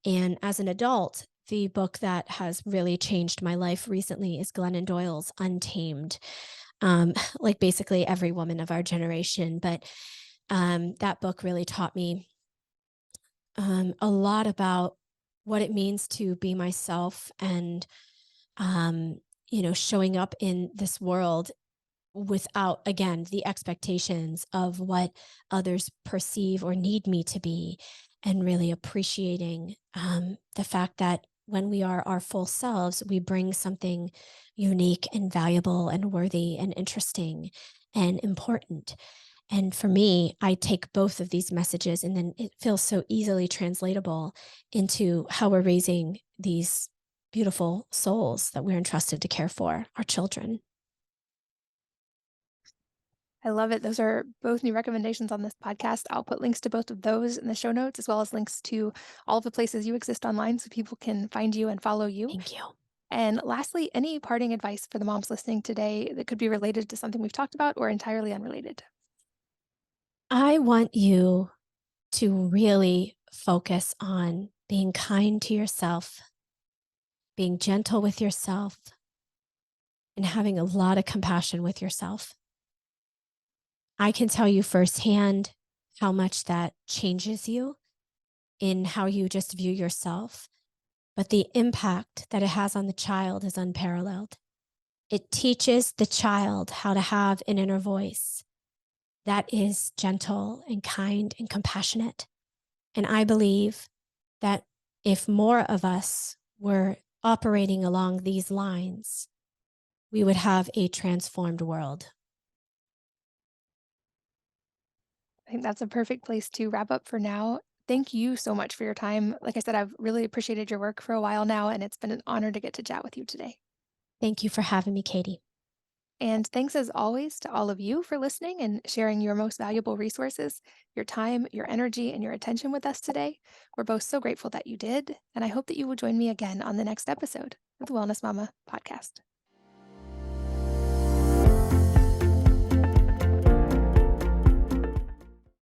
And as an adult, the book that has really changed my life recently is Glennon Doyle's Untamed. Like basically every woman of our generation. But that book really taught me a lot about what it means to be myself and, um, showing up in this world without, again, the expectations of what others perceive or need me to be, and really appreciating the fact that when we are our full selves, we bring something unique and valuable and worthy and interesting and important. And for me, I take both of these messages and then it feels so easily translatable into how we're raising these beautiful souls that we're entrusted to care for, our children. I love it. Those are both new recommendations on this podcast. I'll put links to both of those in the show notes, as well as links to all of the places you exist online so people can find you and follow you. Thank you. And lastly, any parting advice for the moms listening today that could be related to something we've talked about or entirely unrelated? I want you to really focus on being kind to yourself, being gentle with yourself, and having a lot of compassion with yourself. I can tell you firsthand how much that changes you in how you just view yourself, but the impact that it has on the child is unparalleled. It teaches the child how to have an inner voice that is gentle and kind and compassionate. And I believe that if more of us were operating along these lines, we would have a transformed world. I think that's a perfect place to wrap up for now. Thank you so much for your time. Like I said, I've really appreciated your work for a while now, and it's been an honor to get to chat with you today. Thank you for having me, Katie. And thanks as always to all of you for listening and sharing your most valuable resources, your time, your energy, and your attention with us today. We're both so grateful that you did. And I hope that you will join me again on the next episode of the Wellness Mama podcast.